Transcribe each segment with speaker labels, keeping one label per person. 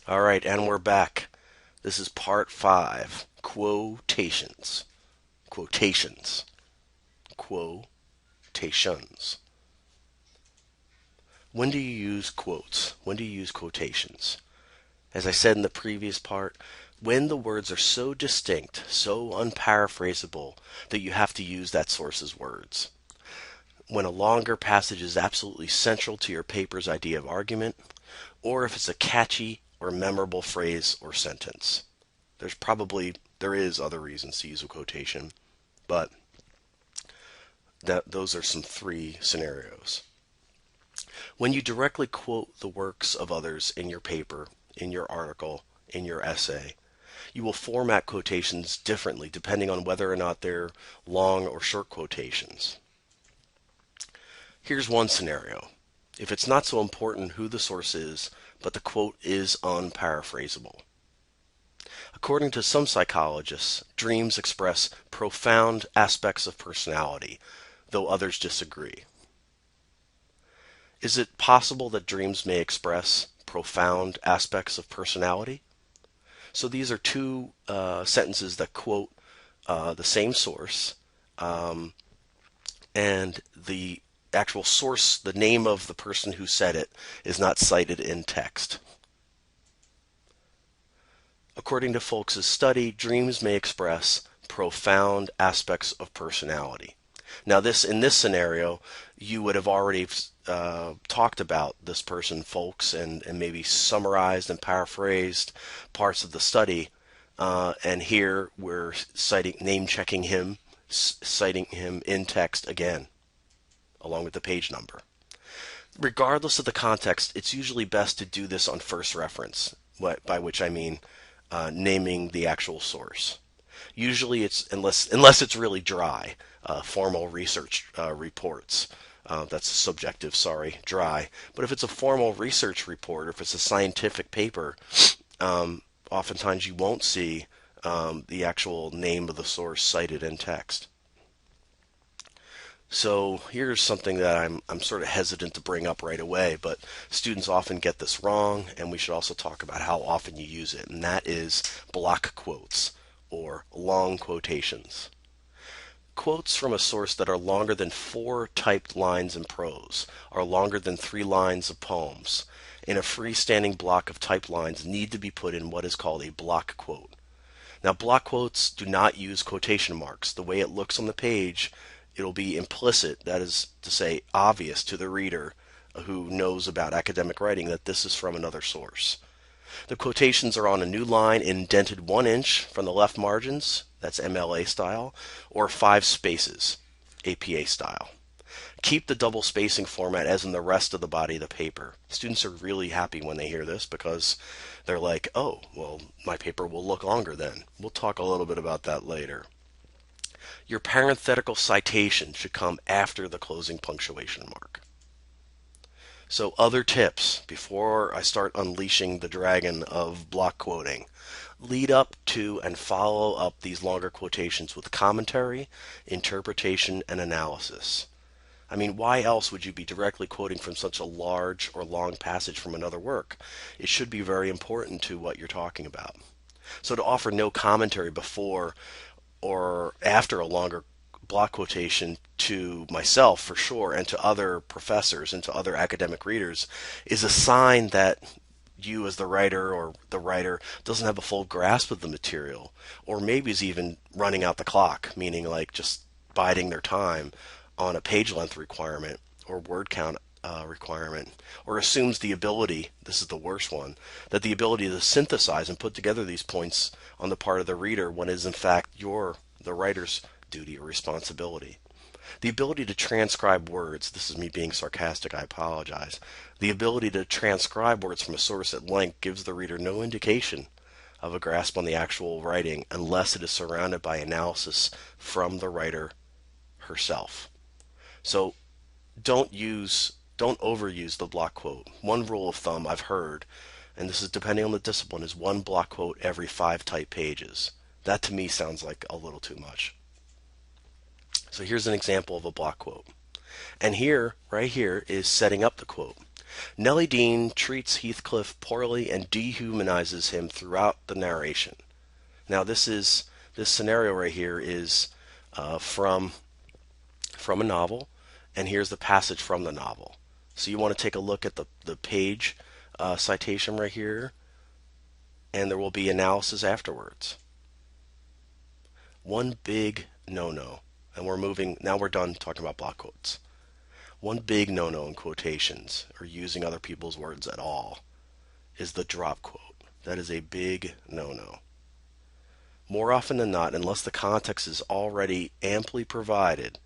Speaker 1: All right, and we're back. This is part five, quotations. Quotations. Quotations. When do you use quotes? When do you use quotations? As I said in the previous part, when the words are so distinct, so unparaphrasable, that you have to use that source's words. When a longer passage is absolutely central to your paper's idea of argument, or if it's a catchy or memorable phrase or sentence. There is other reasons to use a quotation, but those are some three scenarios. When you directly quote the works of others in your paper, in your article, in your essay, you will format quotations differently depending on whether or not they're long or short quotations. Here's one scenario. If it's not so important who the source is, but the quote is unparaphrasable. According to some psychologists, dreams express profound aspects of personality, though others disagree. Is it possible that dreams may express profound aspects of personality? So these are two sentences that quote the same source, and the actual source, the name of the person who said it, is not cited in text. According to Folks' study, dreams may express profound aspects of personality. Now, in this scenario, you would have already talked about this person, Folks, and maybe summarized and paraphrased parts of the study. And here we're name checking him, citing him in text again, along with the page number. Regardless of the context, it's usually best to do this on first reference, by which I mean naming the actual source. Usually, it's unless it's really dry, formal research reports. That's subjective, sorry, dry. But if it's a formal research report or if it's a scientific paper, oftentimes you won't see the actual name of the source cited in text. So here's something that I'm sort of hesitant to bring up right away, but students often get this wrong, and we should also talk about how often you use it, and that is block quotes or long quotations. Quotes from a source that are longer than 4 typed lines in prose, are longer than 3 lines of poems, in a freestanding block of typed lines need to be put in what is called a block quote. Now, block quotes do not use quotation marks. The way it looks on the page, it'll be implicit, that is to say, obvious to the reader who knows about academic writing that this is from another source. The quotations are on a new line indented 1 inch from the left margins, that's MLA style, or 5 spaces, APA style. Keep the double spacing format as in the rest of the body of the paper. Students are really happy when they hear this because they're like, oh, well, my paper will look longer then. We'll talk a little bit about that later. Your parenthetical citation should come after the closing punctuation mark. So other tips before I start unleashing the dragon of block quoting. Lead up to and follow up these longer quotations with commentary, interpretation, and analysis. I mean, why else would you be directly quoting from such a large or long passage from another work? It should be very important to what you're talking about. So to offer no commentary before or after a longer block quotation to myself for sure and to other professors and to other academic readers is a sign that you as the writer or the writer doesn't have a full grasp of the material, or maybe is even running out the clock, meaning like just biding their time on a page length requirement or word count requirement, or assumes the ability, this is the worst one, that the ability to synthesize and put together these points on the part of the reader when it is in fact the writer's duty or responsibility. The ability to transcribe words, this is me being sarcastic, I apologize. The ability to transcribe words from a source at length gives the reader no indication of a grasp on the actual writing unless it is surrounded by analysis from the writer herself. So don't overuse the block quote. One rule of thumb I've heard, and this is depending on the discipline, is 1 block quote every 5 type pages. That to me sounds like a little too much. So here's an example of a block quote. And here, right here, is setting up the quote. Nellie Dean treats Heathcliff poorly and dehumanizes him throughout the narration. Now, this scenario right here is from a novel, and here's the passage from the novel. So you want to take a look at the page citation right here, and there will be analysis afterwards. One big no-no, and now we're done talking about block quotes. One big no-no in quotations, or using other people's words at all, is the drop quote. That is a big no-no. More often than not, unless the context is already amply provided,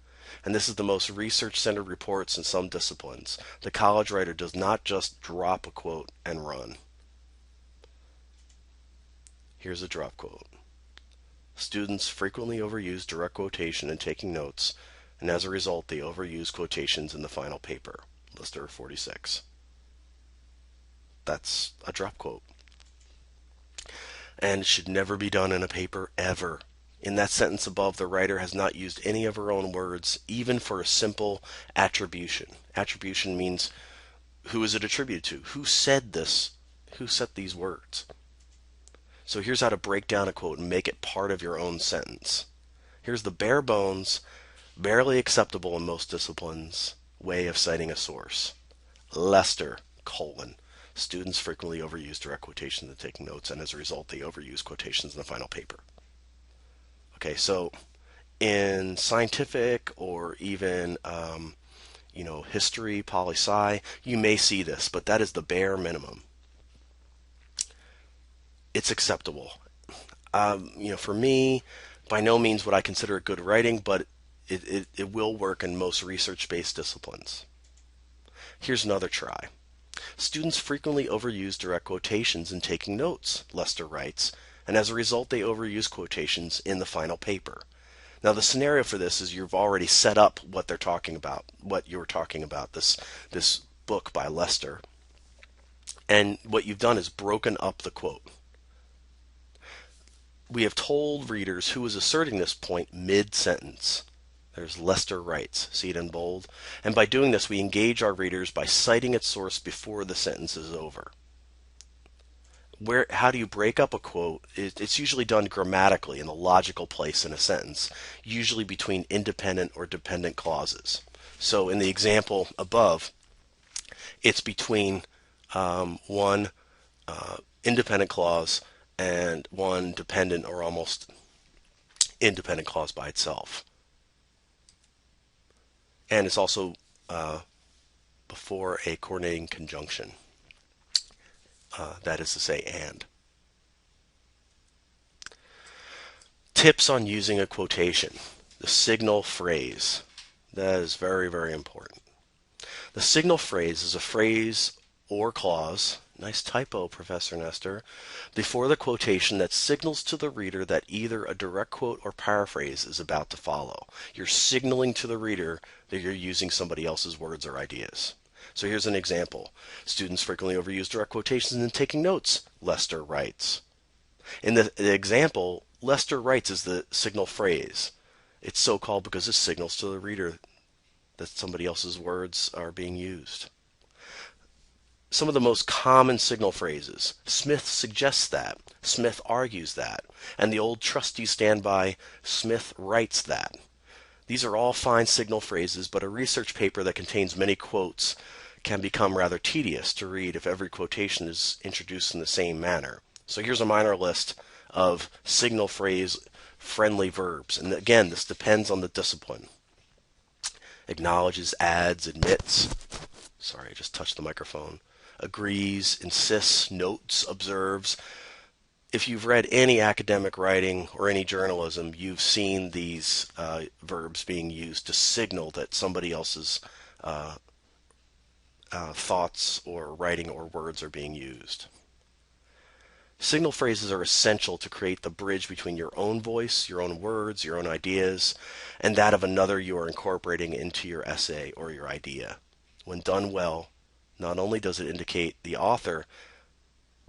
Speaker 1: and this is the most research-centered reports in some disciplines, the college writer does not just drop a quote and run. Here's a drop quote. Students frequently overuse direct quotation in taking notes, and as a result, they overuse quotations in the final paper. Lister 46. That's a drop quote. And it should never be done in a paper, ever. In that sentence above, the writer has not used any of her own words, even for a simple attribution. Attribution means, who is it attributed to? Who said this? Who said these words? So here's how to break down a quote and make it part of your own sentence. Here's the bare bones, barely acceptable in most disciplines way of citing a source. Lester, students frequently overuse direct quotations in taking notes, and as a result, they overuse quotations in the final paper. Okay, so in scientific or even history, poli-sci, you may see this, but that is the bare minimum. It's acceptable. For me, by no means would I consider it good writing, but it will work in most research-based disciplines. Here's another try. Students frequently overuse direct quotations in taking notes, Lester writes, and as a result they overuse quotations in the final paper. Now the scenario for this is you've already set up what they're talking about, what you're talking about, this book by Lester, and what you've done is broken up the quote. We have told readers who is asserting this point mid-sentence. There's Lester writes, see it in bold? And by doing this, we engage our readers by citing its source before the sentence is over. How do you break up a quote? It's usually done grammatically in the logical place in a sentence, usually between independent or dependent clauses. So in the example above, it's between one independent clause and one dependent or almost independent clause by itself. And it's also before a coordinating conjunction. That is to say, and. Tips on using a quotation. The signal phrase. That is very, very important. The signal phrase is a phrase or clause, nice typo, Professor Nestor, before the quotation that signals to the reader that either a direct quote or paraphrase is about to follow. You're signaling to the reader that you're using somebody else's words or ideas. So here's an example. Students frequently overuse direct quotations in taking notes, Lester writes. In the example, Lester writes is the signal phrase. It's so called because it signals to the reader that somebody else's words are being used. Some of the most common signal phrases. Smith suggests that. Smith argues that. And the old trustees stand by. Smith writes that. These are all fine signal phrases, but a research paper that contains many quotes can become rather tedious to read if every quotation is introduced in the same manner. So here's a minor list of signal phrase friendly verbs. And again, this depends on the discipline. Acknowledges, adds, admits. Sorry, I just touched the microphone. Agrees, insists, notes, observes. If you've read any academic writing or any journalism, you've seen these verbs being used to signal that somebody else's thoughts or writing or words are being used. Signal phrases are essential to create the bridge between your own voice, your own words, your own ideas, and that of another you are incorporating into your essay or your idea. When done well, not only does it indicate the author,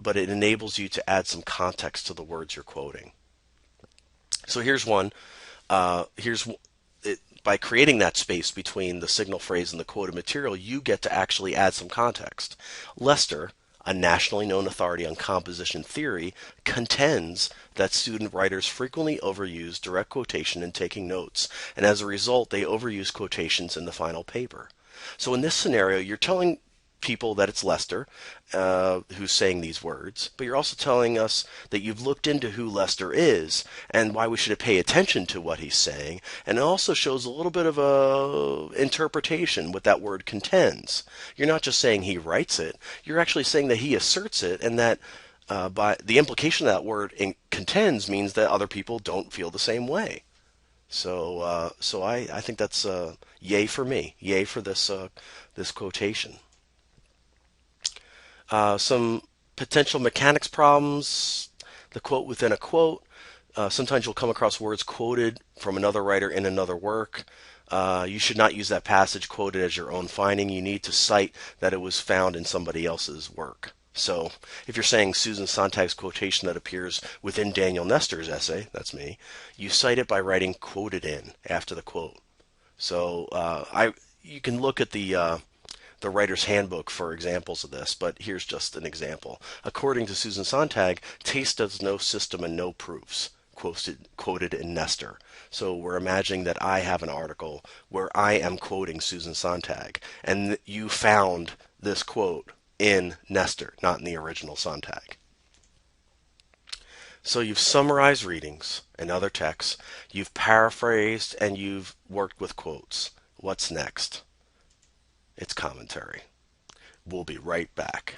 Speaker 1: but it enables you to add some context to the words you're quoting. So here's one. by creating that space between the signal phrase and the quoted material, you get to actually add some context. Lester, a nationally known authority on composition theory, contends that student writers frequently overuse direct quotation in taking notes, and as a result, they overuse quotations in the final paper. So in this scenario, you're telling people that it's Lester who's saying these words, but you're also telling us that you've looked into who Lester is and why we should pay attention to what he's saying, and it also shows a little bit of a interpretation what that word contends. You're not just saying he writes it, you're actually saying that he asserts it, and that by the implication of that word contends means that other people don't feel the same way. So I think that's yay for me, yay for this quotation. Some potential mechanics problems, the quote within a quote. Sometimes you'll come across words quoted from another writer in another work. You should not use that passage quoted as your own finding. You need to cite that it was found in somebody else's work. So if you're saying Susan Sontag's quotation that appears within Daniel Nestor's essay, that's me, you cite it by writing quoted in after the quote. So you can look at the writer's handbook for examples of this, but here's just an example. According to Susan Sontag, taste does no system and no proofs, quoted in Nestor. So we're imagining that I have an article where I am quoting Susan Sontag, and you found this quote in Nestor, not in the original Sontag. So you've summarized readings and other texts, you've paraphrased, and you've worked with quotes. What's next? It's commentary. We'll be right back.